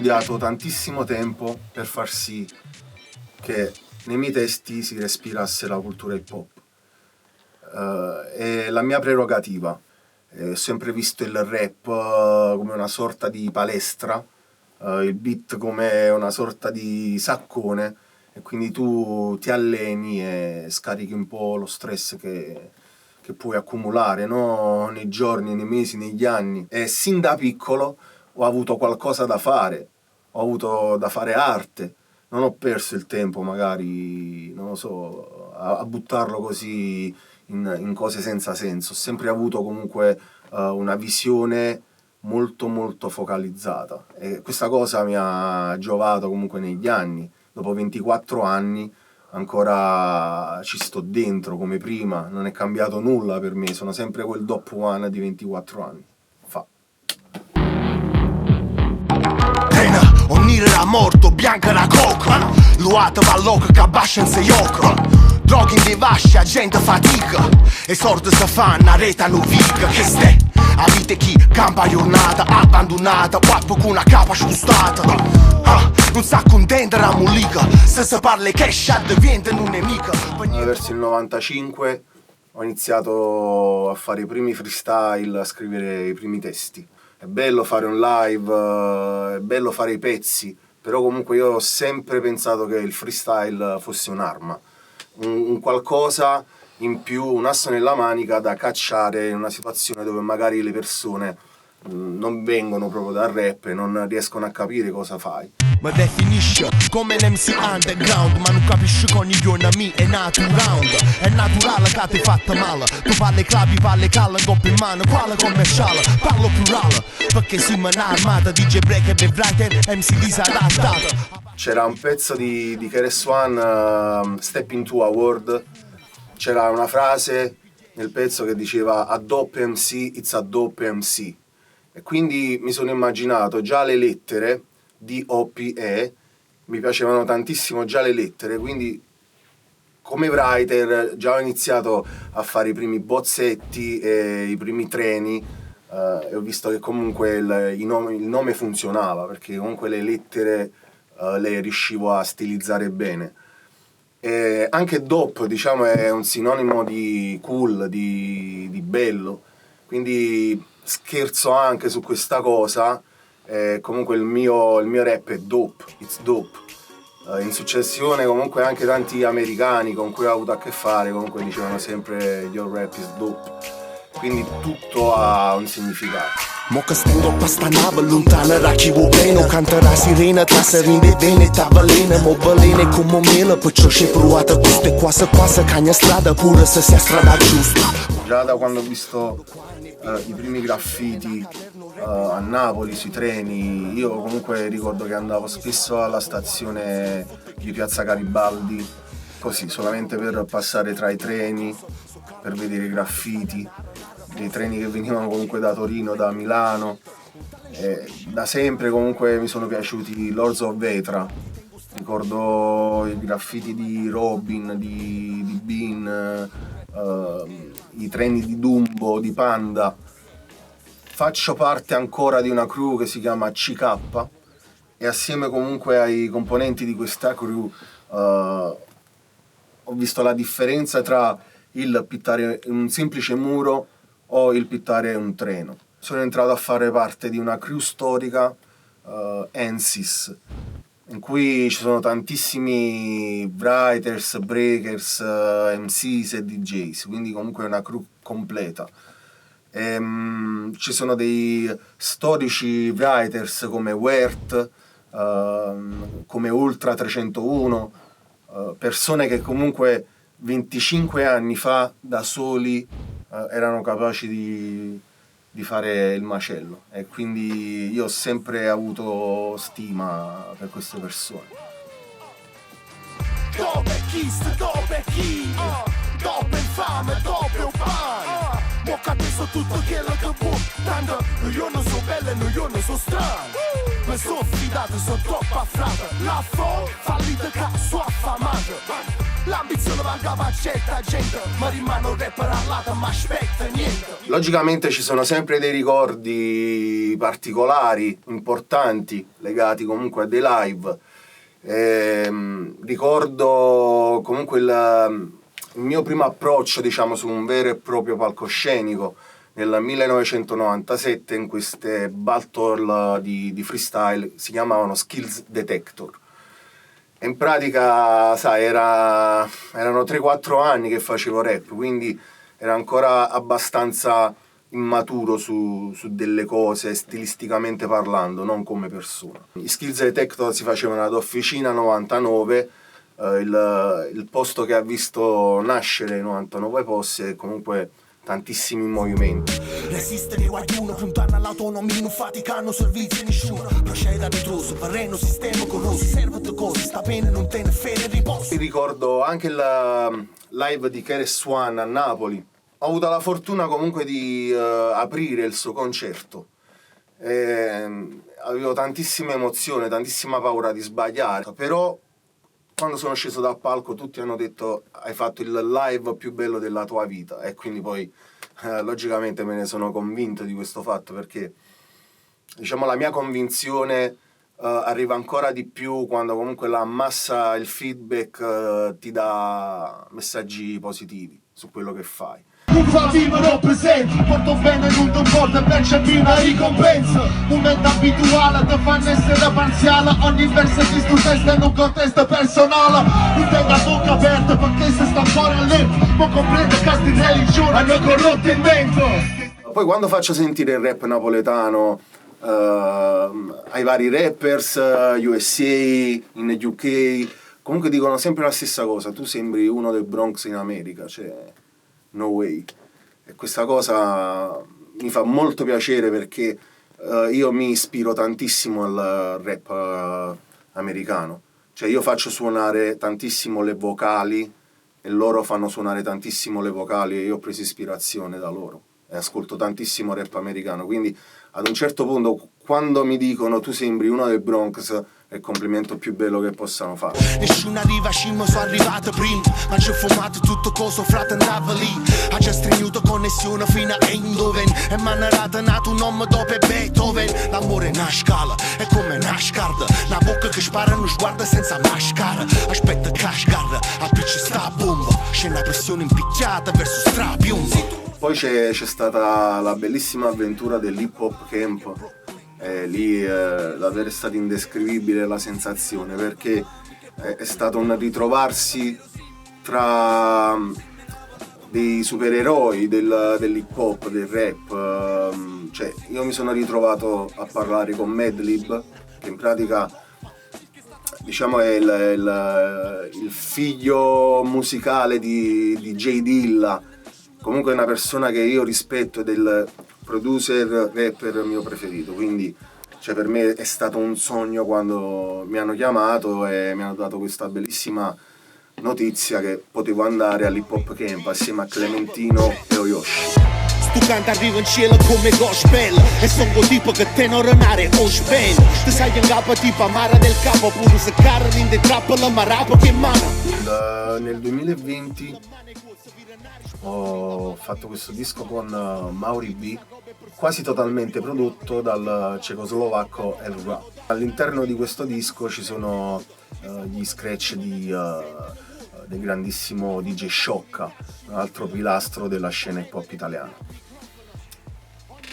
studiato tantissimo tempo per far sì che nei miei testi si respirasse la cultura hip hop. È la mia prerogativa. Ho sempre visto il rap come una sorta di palestra, il beat come una sorta di saccone, e quindi tu ti alleni e scarichi un po' lo stress che puoi accumulare, no? Nei giorni, nei mesi, negli anni. E sin da piccolo ho avuto qualcosa da fare, ho avuto da fare arte, non ho perso il tempo magari, non lo so, a buttarlo così in cose senza senso. Ho sempre avuto comunque una visione molto molto focalizzata, e questa cosa mi ha giovato comunque negli anni. Dopo 24 anni ancora ci sto dentro come prima, non è cambiato nulla per me, sono sempre quel Dop One di 24 anni fa. Onire era morto, bianca era coca. Luata va loca, che abbascia in sei ocra. Droghe in devascia, gente fatica. E sorte si fa una rete nuvica. Che ste, a vita chi campa giornata abbandonata, guappo con una capa spostata. Non sa contenta la mollica, se si parla che diventa un nemico. Verso il 95 ho iniziato a fare i primi freestyle, a scrivere i primi testi. È bello fare un live, è bello fare i pezzi, però comunque io ho sempre pensato che il freestyle fosse un'arma, un qualcosa in più, un asso nella manica da cacciare in una situazione dove magari le persone non vengono proprio dal rap e non riescono a capire cosa fai. Ma definisce come un MC underground, ma non capisci che ogni giorno a me è natural. È naturale che ti fatta male. Tu parli clavi, parli calla, coppia in mano, quale commerciale? Parlo plurale, perché siamo un'armata DJ break e writer, MC disadattata. C'era un pezzo di KRS-One, Step Into a World. C'era una frase nel pezzo che diceva a dope MC, it's a dope MC. E quindi mi sono immaginato già le lettere DOPE, mi piacevano tantissimo già le lettere, quindi come writer già ho iniziato a fare i primi bozzetti e i primi treni, e ho visto che comunque il nome funzionava, perché comunque le lettere le riuscivo a stilizzare bene. E anche dope, diciamo, è un sinonimo di cool, di bello, quindi scherzo anche su questa cosa. Comunque il mio rap è dope, it's dope. In successione comunque anche tanti americani con cui ho avuto a che fare comunque dicevano sempre your rap is dope, quindi tutto ha un significato. Mo che stendo a sta nave lontana da chi vuoi bene, canterà sirena tra serine e vene, t'avvelena, mo velene come mela, perciò c'è provata queste quasi cagna strada pure se sia strada giusta. Già da quando ho visto i primi graffiti a Napoli sui treni, io comunque ricordo che andavo spesso alla stazione di Piazza Garibaldi, così solamente per passare tra i treni, per vedere i graffiti, dei treni che venivano comunque da Torino, da Milano. Da sempre comunque mi sono piaciuti Lords of Vetra, ricordo i graffiti di Robin, di Bean, i treni di Dumbo, di Panda. Faccio parte ancora di una crew che si chiama CK e assieme comunque ai componenti di questa crew ho visto la differenza tra il pittare un semplice muro o il pittare un treno. Sono entrato a fare parte di una crew storica, ANSYS, in cui ci sono tantissimi writers, breakers, MCs e DJs, quindi comunque è una crew completa. Ci sono dei storici writers come Wert, come Ultra 301, persone che comunque 25 anni fa da soli erano capaci di fare il macello, e quindi io ho sempre avuto stima per queste persone. Dope chist, dope chi, dope infame, dope un pan. Mo capisco tutto quello che può, tanto io non so belle, io non so strano. Mi sono fidato, sono troppo affrato, la fallita che sono affamato. l'ambizione mancava certa gente, ma rimane un rapper all'ata, ma aspetta niente. Logicamente ci sono sempre dei ricordi particolari, importanti, legati comunque a dei live. Ricordo comunque il mio primo approccio, diciamo, su un vero e proprio palcoscenico nel 1997 in queste battle di freestyle, si chiamavano Skills Detector. E in pratica, sai, erano 3-4 anni che facevo rap, quindi era ancora abbastanza immaturo su delle cose stilisticamente parlando, non come persona. Gli Skills Detector si facevano ad Officina 99, il posto che ha visto nascere i 99 posti e comunque tantissimi movimenti. Resistere qualcuno, puntando all'autonomia, non faticano servizi nessuno. Procede a ritroso, terreno, sistema corroso, serve cose, sta bene, non te ne fede riposo. Ricordo anche il live di KRS-One a Napoli. Ho avuto la fortuna comunque di aprire il suo concerto. Avevo tantissima emozione, tantissima paura di sbagliare, però quando sono sceso dal palco tutti hanno detto hai fatto il live più bello della tua vita, e quindi poi logicamente me ne sono convinto di questo fatto, perché diciamo la mia convinzione arriva ancora di più quando comunque la massa, il feedback ti dà messaggi positivi su quello che fai. Un fa vivere presenti, porto bene non ti importa percepire una ricompensa. Momento abituale, ti fanno essere parziale, ogni verso di sto testo in un contesto personale. Non tengo la bocca aperta perché se sta ancora lento, ma comprende che sti religioni hanno corrotto il vento. Poi quando faccio sentire il rap napoletano ai vari rappers, USA, in UK, comunque dicono sempre la stessa cosa: tu sembri uno del Bronx in America, cioè no way. E questa cosa mi fa molto piacere, perché io mi ispiro tantissimo al rap americano. Cioè io faccio suonare tantissimo le vocali e loro fanno suonare tantissimo le vocali, e io ho preso ispirazione da loro e ascolto tantissimo rap americano, quindi ad un certo punto quando mi dicono tu sembri uno del Bronx è il complimento più bello che possano fare. Nessuna riva scima, sono arrivato prima, ma ci ho fumato tutto coso, frate andava lì. Ha già stringuto connessione fino a Eindhoven, e m'ha narrato nato un uomo dopo Beethoven. L'amore è una scala, è come una scarda, una bocca che spara non sguarda senza mascara. Aspetta che sgarda, aprirci sta bomba, c'è una pressione impicciata verso strapiombo. Poi c'è stata la bellissima avventura dell'Hip Hop Camp. Lì davvero è stato indescrivibile la sensazione, perché è stato un ritrovarsi tra dei supereroi dell'hip hop, del rap. Cioè io mi sono ritrovato a parlare con Madlib, che in pratica diciamo è il figlio musicale di J Dilla, comunque è una persona che io rispetto, del producer rapper mio preferito, quindi cioè, per me è stato un sogno quando mi hanno chiamato e mi hanno dato questa bellissima notizia che potevo andare all'Hip Hop Camp assieme a Clementino e Oyoshi. Tu canta arriva in cielo come gospel, e sono quel tipo che te non renare o spend. Tu sai in capo tipo amara del capo, pure se cara in de trappola ma rapo che mana. Nel 2020 ho fatto questo disco con Mauri B, quasi totalmente prodotto dal cecoslovacco El Rap. All'interno di questo disco ci sono gli scratch del grandissimo DJ Sciocca, un altro pilastro della scena hip hop italiana.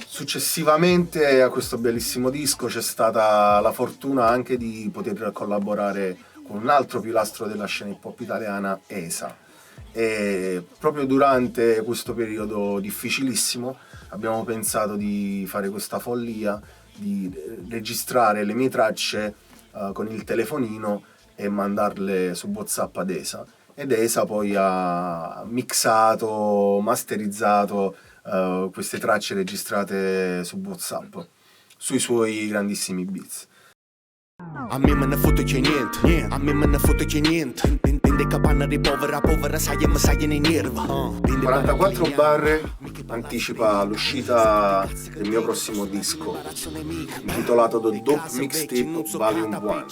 Successivamente a questo bellissimo disco c'è stata la fortuna anche di poter collaborare con un altro pilastro della scena hip hop italiana, ESA. E proprio durante questo periodo difficilissimo abbiamo pensato di fare questa follia, di registrare le mie tracce con il telefonino e mandarle su WhatsApp ad ESA. Ed ESA poi ha mixato, masterizzato queste tracce registrate su WhatsApp sui suoi grandissimi beats. A me me ne fotte che niente, a me me ne fotte che niente. Pende capanna di povera, sai e mi sai nei nervi. 44 barre anticipa l'uscita del mio prossimo disco, intitolato The Dope Mixtape Volume 1.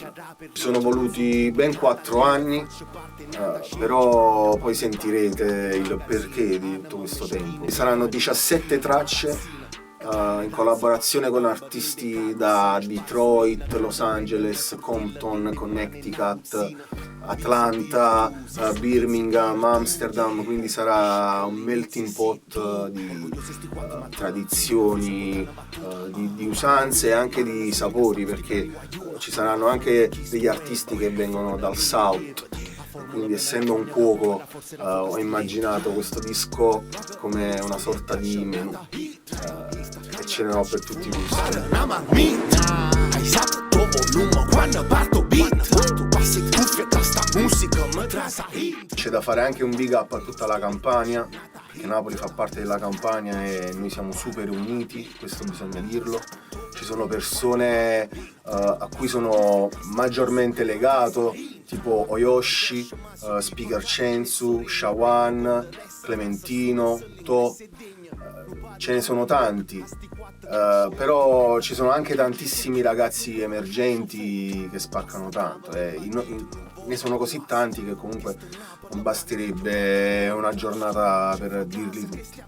Ci sono voluti ben 4 anni, però poi sentirete il perché di tutto questo tempo. Ci saranno 17 tracce in collaborazione con artisti da Detroit, Los Angeles, Compton, Connecticut, Atlanta, Birmingham, Amsterdam, quindi sarà un melting pot di tradizioni, di usanze e anche di sapori, perché ci saranno anche degli artisti che vengono dal South. Quindi essendo un cuoco ho immaginato questo disco come una sorta di menù e ce ne ho per tutti i gusti. C'è da fare anche un big up a tutta la Campania, perché Napoli fa parte della Campania e noi siamo super uniti, questo bisogna dirlo. Ci sono persone a cui sono maggiormente legato, tipo Oyoshi, Speaker Censu, Shawan, Clementino, To, ce ne sono tanti, però ci sono anche tantissimi ragazzi emergenti che spaccano tanto, ne sono così tanti che comunque non basterebbe una giornata per dirli tutti.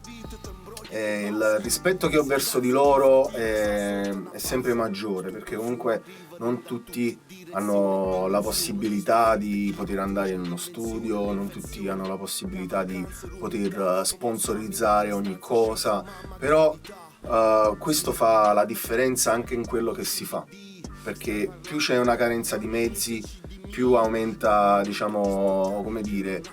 Il rispetto che ho verso di loro è sempre maggiore, perché comunque non tutti hanno la possibilità di poter andare in uno studio, non tutti hanno la possibilità di poter sponsorizzare ogni cosa, però questo fa la differenza anche in quello che si fa, perché più c'è una carenza di mezzi, più aumenta, diciamo, come dire,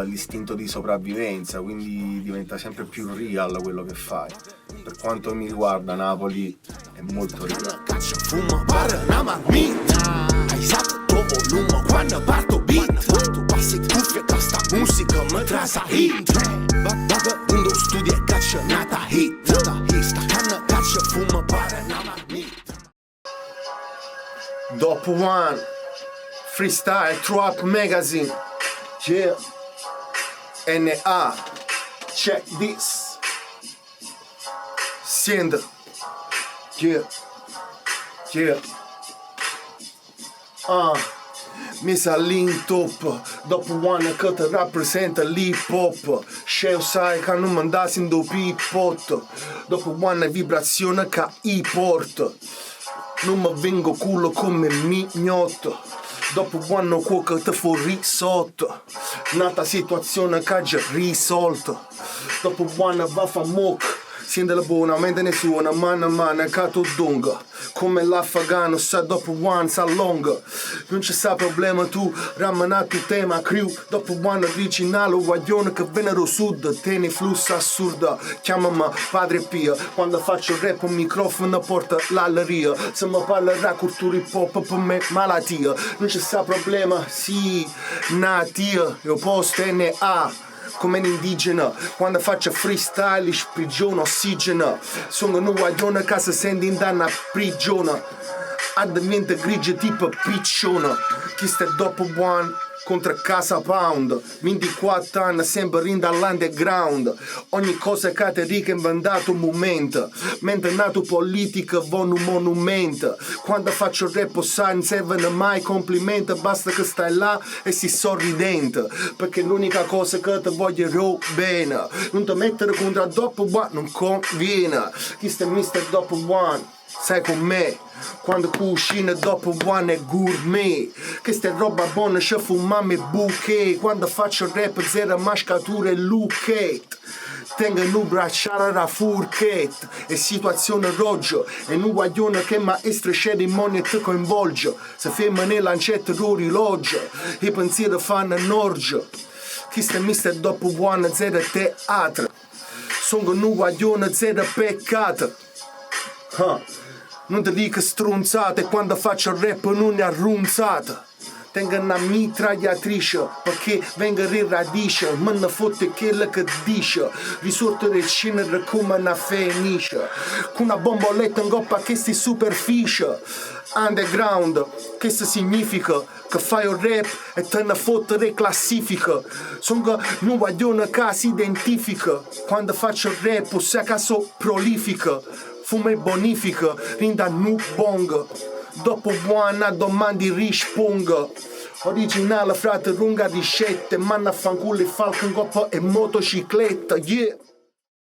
l'istinto di sopravvivenza, quindi diventa sempre più real quello che fai. Per quanto mi riguarda, Napoli è molto real. Dopo One Freestyle Trap Magazine, yeah, NA, check this, send, yeah, mi all'intop, dopo One che ti rappresenta l'hip hop, sceo sai che non mandassi in dopo hip hop, dopo One vibrazione che i-port, non mi vengo culo come mignotto. Dopo quando cuoco te fuori sotto, nata situazione che già risolto. Dopo quando va fa mock, sente la buona mente nessuna, mano che tu dunga. Come l'afgano sa dopo one sa longa. Non c'è sta problema tu, ramana tu tema crew. Dopo quando dici nalo guaglione che venero sud, tieni flusso assurda. Chiamami padre Pia, quando faccio rap un microfono porta l'alleria. Se mi parlerà cultura hip hop per me malattia. Non c'è sta problema, sì, natia, io posto NA. Come un indigena, quando faccio freestyle sprigiono ossigeno. Sono un guaglione che si sente in danna prigione. Addiventa grigia tipo picciona. Chi sta dopo one contro casa pound. 24 anni sempre in dall'underground. Ogni cosa che ti rica inventato un momento. Mentre nato politica von un monumento. Quando faccio rap sai non servono mai complimenti. Basta che stai là e si sorridente. Perché l'unica cosa che ti voglio bene. Non ti mettere contro dopo one non conviene. Chi sta mister dopo one sai con me. Quando cucina dopo one è gourmet. Questa è roba buona, ci fumiamo e bouquet. Quando faccio rap zero mascature e lucchet. Tengo un bracciare la furchetta. È situazione roggio. E un guaglione che maestra cerimonia ti coinvolge. Se ferma nel lancetto l'orologio. I pensieri fanno norgio. Chi sta mister dopo one zero teatro. Sono un guaglione zero peccato. Non ti dico stronzate, quando faccio rap non è arrunzata. tengo una mitragliatrice perché vengo riradice, me ne fotte quello che dice, risorto del cenere come una fenice, con una bomboletta in coppa che sti superficie, underground, che significa? Che fai un rap e te ne fottere classifica, sono che non vogliono che si identifica, quando faccio rap o se caso prolifica, fumo e bonifica, rinda nu bong, dopo buona domandi rispongo. Originale frate lunga ricette, manna fanculo e falco in coppa e motocicletta, yeah.